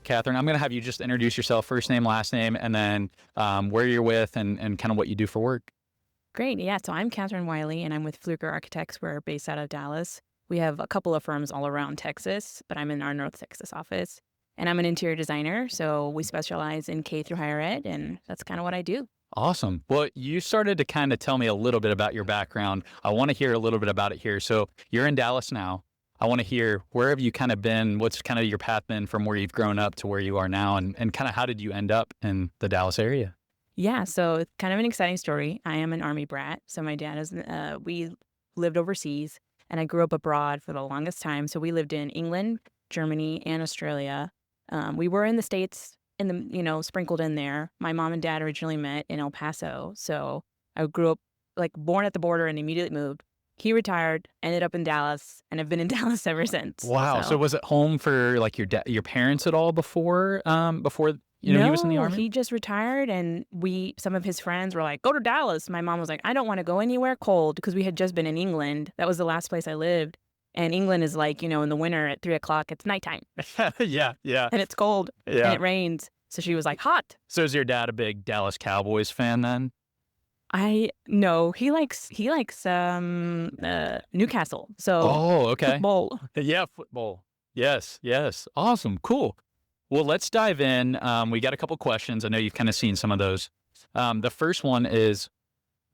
Katherine, I'm going to have you just introduce yourself, first name, last name, and then where you're with and kind of what you do for work. Great. Yeah. So I'm Katherine Wiley, and I'm with Fluker Architects. We're based out of Dallas. We have a couple of firms all around Texas, but I'm in our North Texas office. And I'm an interior designer. So we specialize in K through higher ed, and that's kind of what I do. Awesome. Well, you started to kind of tell me a little bit about your background. I want to hear a little bit about it here. So you're in Dallas now. I want to hear, where have you kind of been? What's kind of your path been from where you've grown up to where you are now? And kind of how did you end up in the Dallas area? Yeah. So it's kind of an exciting story. I am an Army brat. So my dad is, we lived overseas, and I grew up abroad for the longest time. So we lived in England, Germany, and Australia. We were in the States sprinkled in there. My mom and dad originally met in El Paso. So I grew up born at the border and immediately moved. He retired, ended up in Dallas, and I've been in Dallas ever since. Wow. So So was it home for like your parents at all before he was in the no, Army? he just retired, and some of his friends were like, go to Dallas. My mom was like, I don't want to go anywhere cold, because we had just been in England. That was the last place I lived. And England is in the winter at 3 o'clock, it's nighttime Yeah, yeah, and it's cold and yeah. it rains. So she was like, hot. So is your dad a big Dallas Cowboys fan then? I no, he likes Newcastle. So Oh, okay. football. Yeah, football. Yes, yes. Awesome. Cool. Well, let's dive in. We got a couple questions. I know you've kind of seen some of those. The first one is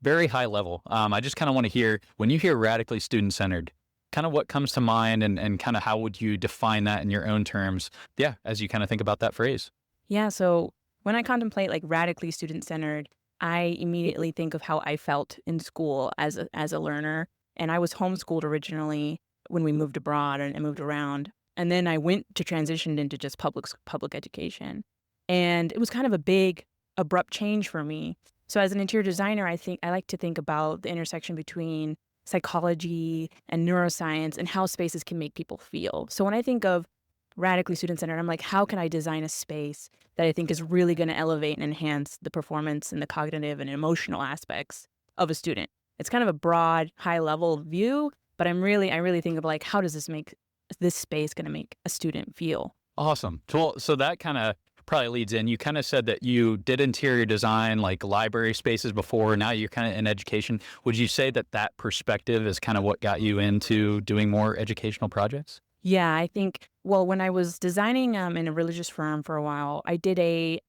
very high level. I just kind of want to hear, when you hear radically student-centered, kind of what comes to mind and kind of how would you define that in your own terms? Yeah, as you kind of think about that phrase. Yeah, so when I contemplate radically student-centered, I immediately think of how I felt in school as a learner. And I was homeschooled originally when we moved abroad and moved around. And then I went to transitioned into just public education. And it was kind of a big, abrupt change for me. So as an interior designer, I like to think about the intersection between psychology and neuroscience and how spaces can make people feel. So when I think of radically student-centered, I'm like, how can I design a space that I think is really going to elevate and enhance the performance and the cognitive and emotional aspects of a student? It's kind of a broad, high-level view, but I really think of how does this space going to make a student feel? Awesome. Well, so that kind of probably leads in. You kind of said that you did interior design, like library spaces before. Now you're kind of in education. Would you say that that perspective is kind of what got you into doing more educational projects? Yeah, I think, well, when I was designing in a religious firm for a while, I did a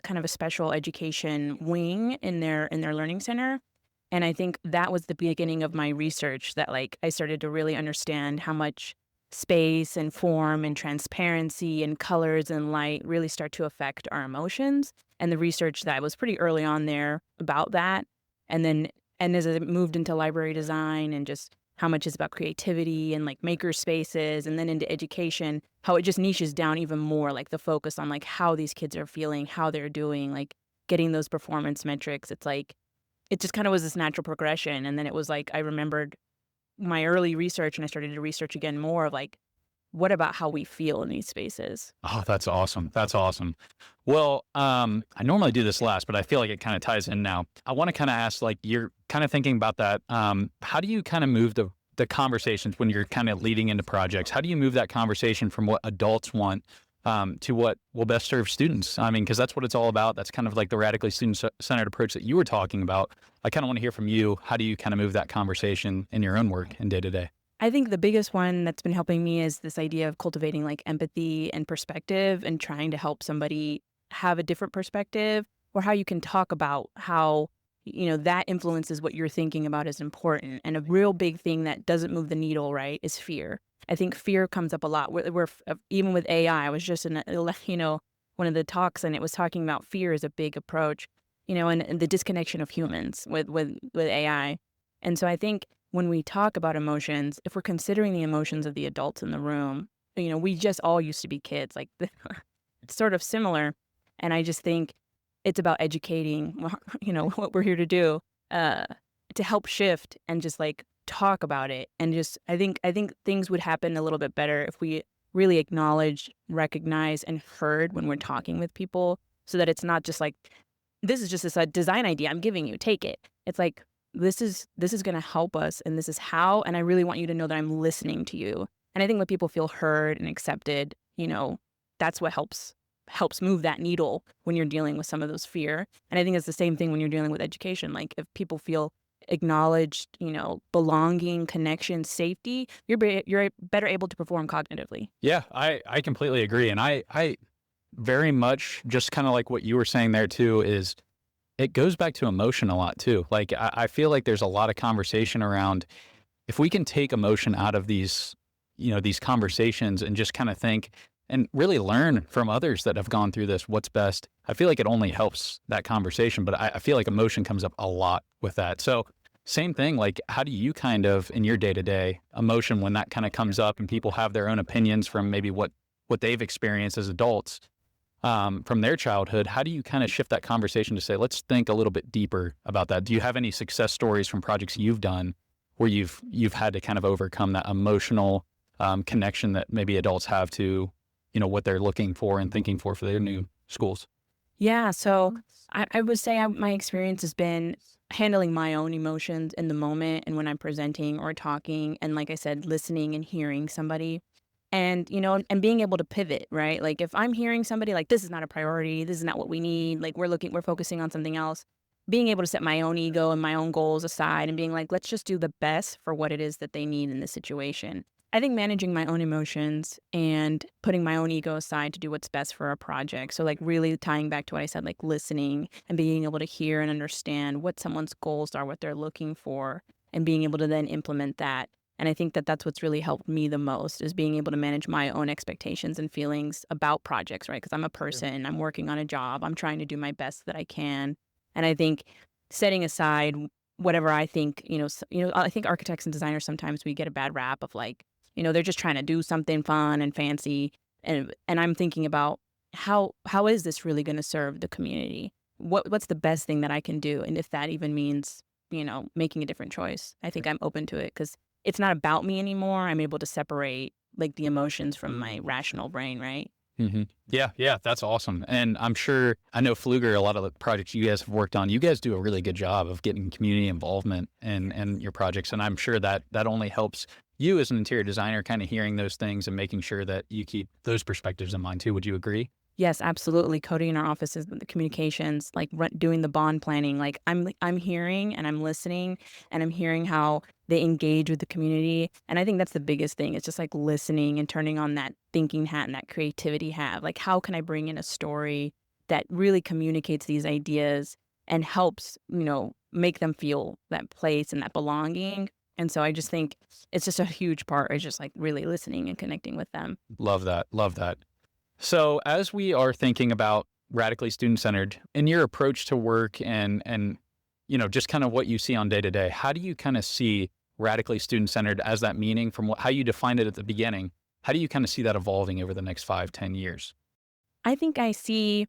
kind of a special education wing in their learning center. And I think that was the beginning of my research, that I started to really understand how much space and form and transparency and colors and light really start to affect our emotions. And the research that was pretty early on there about that. And as I moved into library design and just how much is about creativity and maker spaces, and then into education, how it just niches down even more, the focus on how these kids are feeling, how they're doing, getting those performance metrics. It just kind of was this natural progression. And then it was I remembered my early research, and I started to research again more of what about how we feel in these spaces? Oh, that's awesome. That's awesome. Well, I normally do this last, but I feel like it kind of ties in now. I want to kind of ask, you're kind of thinking about that. How do you kind of move the conversations when you're kind of leading into projects? How do you move that conversation from what adults want to what will best serve students? I mean, because that's what it's all about. That's kind of the radically student-centered approach that you were talking about. I kind of want to hear from you. How do you kind of move that conversation in your own work and day to day? I think the biggest one that's been helping me is this idea of cultivating empathy and perspective, and trying to help somebody have a different perspective, or how you can talk about how, that influences what you're thinking about is important. And a real big thing that doesn't move the needle, right, is fear. I think fear comes up a lot. Even with AI, I was just in one of the talks, and it was talking about fear as a big approach, and the disconnection of humans with AI. And so I think when we talk about emotions, if we're considering the emotions of the adults in the room, we just all used to be kids. It's sort of similar. And I just think it's about educating, what we're here to do, to help shift and just talk about it. And just, I think things would happen a little bit better if we really acknowledged, recognized, and heard when we're talking with people, so that it's not just this is just a design idea I'm giving you, take it. It's this is going to help us, and this is how, and I really want you to know that I'm listening to you. And I think when people feel heard and accepted, that's what helps helps move that needle when you're dealing with some of those fear. And I think it's the same thing when you're dealing with education. Like if people feel acknowledged, belonging, connection, safety, you're better able to perform cognitively. Yeah, I completely agree. And I very much just kind of like what you were saying there too, is it goes back to emotion a lot too. Like I feel like there's a lot of conversation around if we can take emotion out of these, these conversations and just kind of think and really learn from others that have gone through this, what's best. I feel like it only helps that conversation, but I feel like emotion comes up a lot with that. So same thing, like how do you kind of in your day-to-day emotion, when that kind of comes up and people have their own opinions from maybe what they've experienced as adults, from their childhood, how do you kind of shift that conversation to say, let's think a little bit deeper about that? Do you have any success stories from projects you've done where you've had to kind of overcome that emotional connection that maybe adults have to, what they're looking for and thinking for their new schools? Yeah, so I would say my experience has been handling my own emotions in the moment and when I'm presenting or talking, and like I said, listening and hearing somebody. And, and being able to pivot, right? Like if I'm hearing somebody like, this is not a priority, this is not what we need, like we're focusing on something else, being able to set my own ego and my own goals aside and being like, let's just do the best for what it is that they need in this situation. I think managing my own emotions and putting my own ego aside to do what's best for a project. So like really tying back to what I said, like listening and being able to hear and understand what someone's goals are, what they're looking for, and being able to then implement that. And I think that that's what's really helped me the most is being able to manage my own expectations and feelings about projects, right? Because I'm a person, I'm working on a job, I'm trying to do my best that I can. And I think setting aside whatever I think, I think architects and designers, sometimes we get a bad rap of like, they're just trying to do something fun and fancy. And I'm thinking about how is this really going to serve the community? What's the best thing that I can do? And if that even means, making a different choice, I think I'm open to it because it's not about me anymore. I'm able to separate like the emotions from my rational brain, right? Mm-hmm. Yeah, that's awesome. And I know Fluger, a lot of the projects you guys have worked on, you guys do a really good job of getting community involvement in your projects. And I'm sure that only helps you as an interior designer kind of hearing those things and making sure that you keep those perspectives in mind too. Would you agree? Yes, absolutely. Coding in our offices, the communications, like doing the bond planning, like I'm hearing and I'm listening and I'm hearing how they engage with the community. And I think that's the biggest thing. It's just like listening and turning on that thinking hat and that creativity hat. Like how can I bring in a story that really communicates these ideas and helps, make them feel that place and that belonging. And so I just think it's just a huge part. It's just like really listening and connecting with them. Love that. Love that. So as we are thinking about radically student-centered in your approach to work and just kind of what you see on day to day, how do you kind of see radically student-centered as that meaning from how you defined it at the beginning? How do you kind of see that evolving over the next 5-10 years? I think I see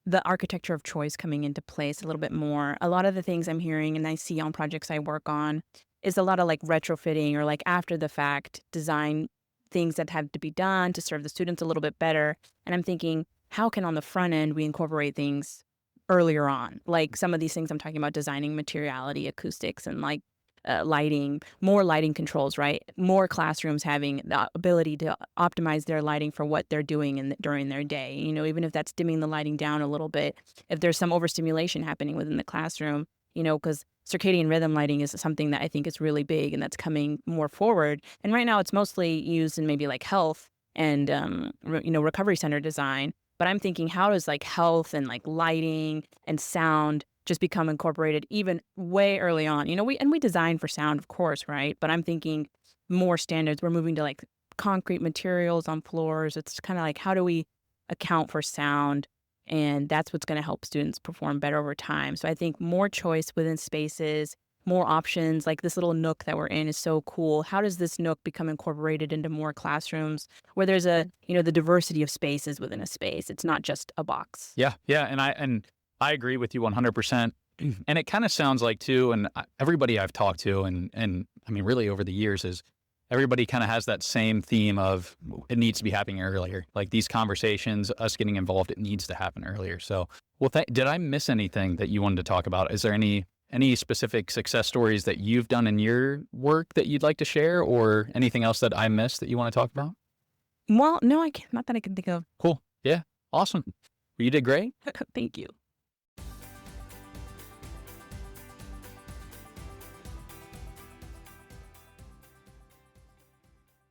the architecture of choice coming into place a little bit more. A lot of the things I'm hearing and I see on projects I work on is a lot of like retrofitting or like after the fact design things that have to be done to serve the students a little bit better. And I'm thinking, how can on the front end we incorporate things earlier on? Like some of these things I'm talking about designing materiality, acoustics, and like lighting, more lighting controls, right? More classrooms having the ability to optimize their lighting for what they're doing during their day. Even if that's dimming the lighting down a little bit, if there's some overstimulation happening within the classroom, because circadian rhythm lighting is something that I think is really big and that's coming more forward. And right now it's mostly used in maybe like health and, recovery center design. But I'm thinking, how does like health and like lighting and sound just become incorporated even way early on? We design for sound, of course, right? But I'm thinking more standards. We're moving to like concrete materials on floors. It's kind of like, how do we account for sound? And that's what's going to help students perform better over time. So I think more choice within spaces, more options, like this little nook that we're in is so cool. How does this nook become incorporated into more classrooms where there's the diversity of spaces within a space? It's not just a box. Yeah. And I agree with you 100%. And it kind of sounds like too, and everybody I've talked to and I mean, really over the years is everybody kind of has that same theme of it needs to be happening earlier. Like these conversations, us getting involved, it needs to happen earlier. So, did I miss anything that you wanted to talk about? Is there any specific success stories that you've done in your work that you'd like to share, or anything else that I missed that you want to talk about? Well, no, I can't. Not that I can think of. Cool. Yeah. Awesome. You did great. Thank you.